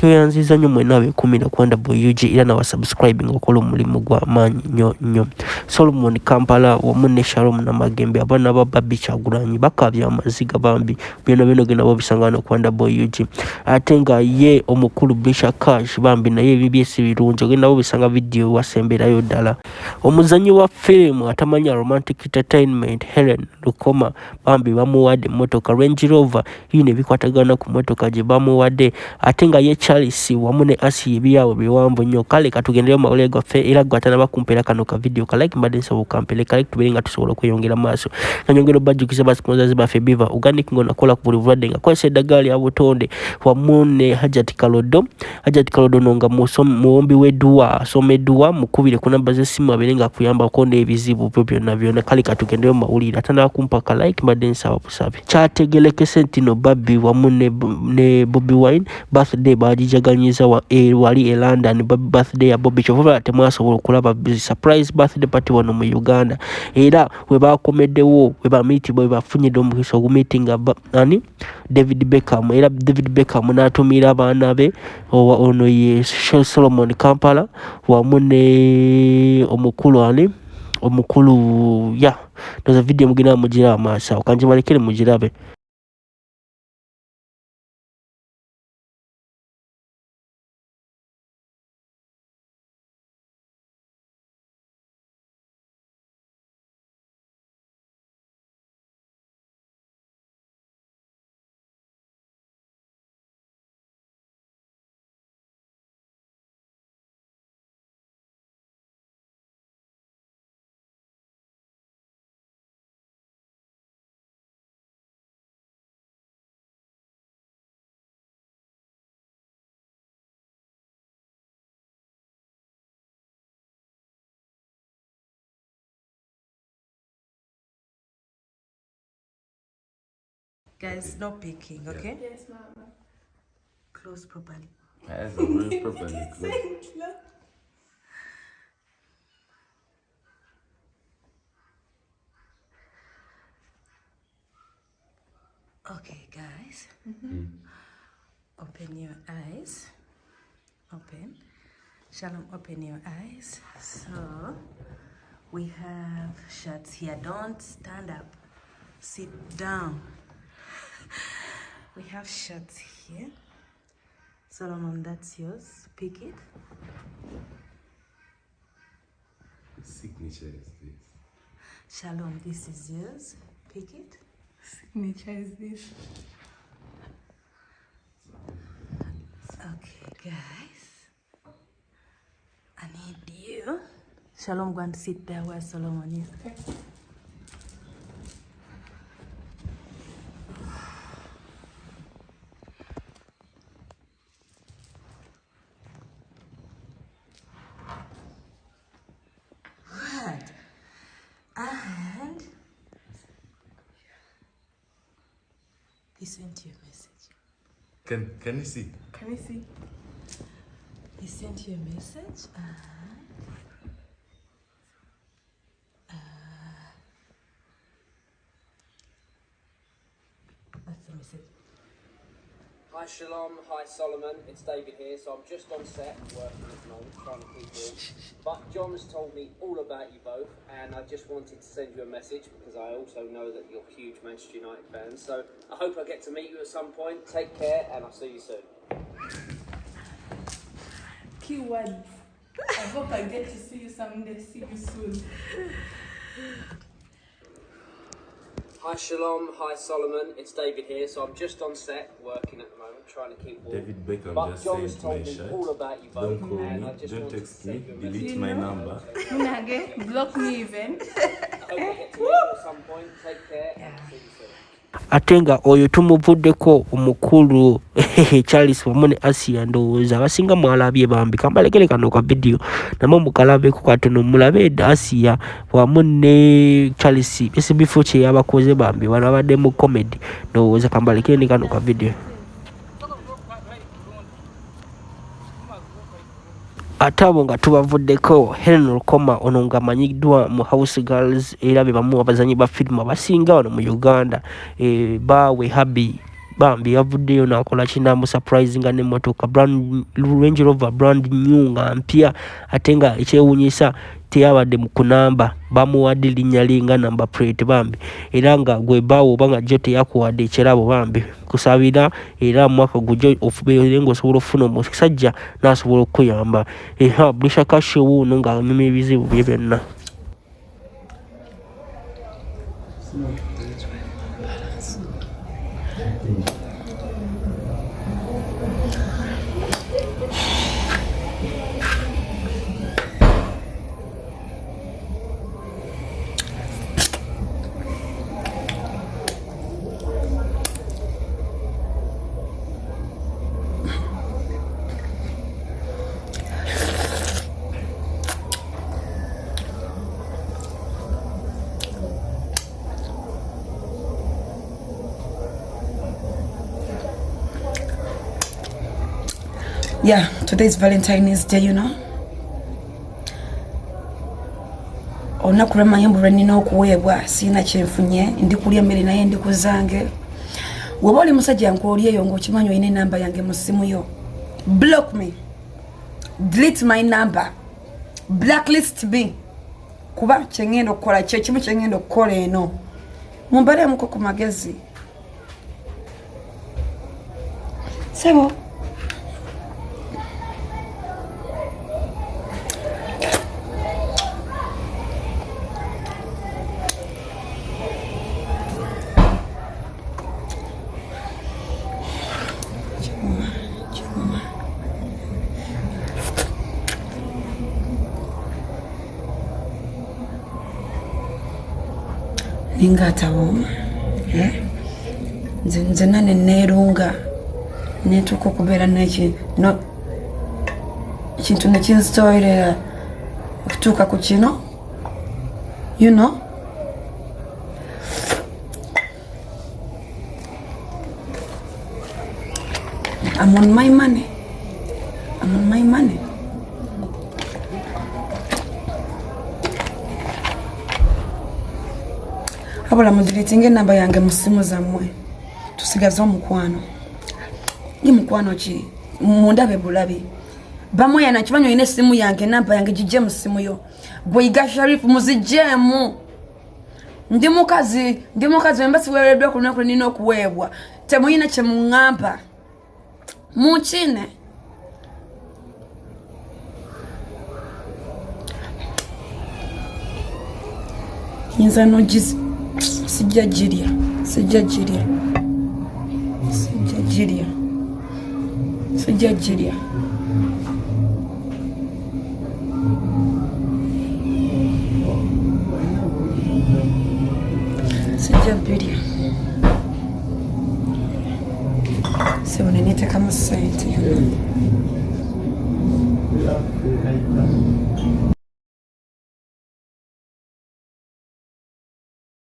tweyanziza nnyo mwenna abeekumira ku WUG era n'abasubscribing okola omulimu gw'amaanyi nnyo. Solomon Kampala wamu ne Shalom Namagembe abaana ba Barbie Kyagulanyi bakabya amaziga bambi byonna genda babisangana ku WUG. Ate nga ye omukulu Brisha Cash bambi naye BBS birungi ogenda babisanga video wasemberayo ddala. Omuzanyi wa firimu atamanya Romantic Entertainment Helen Lukoma bambi bamuwadde emmotoka Range Rover yino ebikwatagana ku mmotoka gye bamuwadde. Ate nga ye Charles wamu ne Asi ebyawo biwanvu nnyo. Kale katugendeyo mawulire gaffe era gwatana bakumpera kano ka video ka like mbadde nsaba okampere ka like tubere nga tusobola okweyongera maaso. Nanyongera bajjukiza ba sponsors baffe Biva Organic ngo nakola ku buli bulwadde nga kwesa eddagala lya butonde wamu ne Hajat Kalodo nonga muwombi w'edduwa asoma edduwa mukubire ku namba z'essimu abere nga akuyamba okonda ebizibu byonna. Kale katugendeyo mawulire atana kumpa ka like mbadde nsaba busabe. Kyategerekese nti no Barbie wamu ne Bobby Wine birthday bagijaganyiza wali e London. Birthday ya Bobby kyova temwasobola okulaba surprise birthday party wano mu Uganda era we bakomeddewo we bamiitibwa we bafunyidde omukisa ogumiitinga David Beckham era David Beckham n'atumira abaana be ono ye Solomon Kampala wamu ne omukulu ya ndoza video mugina mugira amasa okanje balekere mugirabe. Guys, no picking, okay? Yes, ma'am. Close properly. Yes, very properly close. Okay, guys. Open your eyes. Open. Shalom, open your eyes. So, we have shirts here. Don't stand up. Sit down. We have shirts here. Solomon, that's yours. Pick it. Signature is this. Shalom, this is yours. Pick it. Signature is this. Okay, guys. I need you. Shalom, go and sit there where Solomon is. Okay. And he sent you a message. Can you see? Can we see? He sent you a message. That's the message. Hi Shalom, hi Solomon, it's David here. So I'm just on set working at the moment, trying to keep warm. But John has told me all about you both, and I just wanted to send you a message because I also know that you're huge Manchester United fans. So I hope I get to meet you at some point. Take care, and I'll see you soon. Keywords. I hope I get to see you someday. See you soon. Hi Shalom, hi Solomon, it's David here. So I'm just on set working at the moment, trying to keep warm. David Beckham But just John has sent told my me shirt. all about you both, Don't call and me, I just don't wanted to text me, send you a message. delete my number. Munage, block me even. I hope I get to meet you at some point. Take care, and I'll see you soon. Ate nga oyo tumuvuddeko omukulu Charles wamu ne Asia ndowooza abasinga mwalabye bambi kambalekere kano ka video namwe mukalabeko katono mulabe Asia wamu ne Charles ekibifo kye yabakoze bambi bano abadde mu comedy ndowooza kambalekere ne kano ka video. Ate abo nga tubavuddeko Helen Lukoma ono nga amanyiddwa mu House Girls era be bamu abazanyi ba firimu abasinga wano mu Uganda. Bawe Habi bambi yavuddeyo n'akola kinaamu surprising n'emmotoka brand Range Rover brand new nga mpya ate nga ekyewuunyisa teyabadde mu kunamba bamuwadde linnya linga number plate bambi era nga gwe baawo oba nga jjo teyakuwadde ekirabo bambi kusabira era mwaka gujjo ofubeere ng'osobola okufuna omusajja n'asobola okukuyamba Blisha Cash wuuno nga anyuma ebizibu bye byonna. Yeah, today is Valentine's Day, you know. Olunaku lw'emmanyi mbu lwenina okuweebwa siina kyenfunye ndi kulya emmere naye ndi kuzange. Bw'oba oli musajja nkwoli eyo ng'okimanyi olina enamba yange mu ssimu yo, block me, delete my number, blacklist me, kuba kyengenda okukola kye kimu kyengenda okukola eno. Mumbareemuko ku magezi. Sebo. Ningatawooma nze nane neerunga netuuka okubeera nekintu nekinzitolerera okutuuka ku kino, you know. I'm on my money. I'm on my money. Abula mudilitinga enamba yange mu ssimu zammwe tusigaze omukwano. Ndi mukwano ki mundabe bulabi bamwe yana kimanyi olina essimu yange enamba yange gijje mu ssimu yo Bweyiga Sharifu muzijjeemu. Ndi mukazi embasi weereddwa ku lunaku lwenina okuweebwa temuyina kye muŋŋampa munkine. Yinza nogizi sijja jirya birya sebo nenetekamu ssente.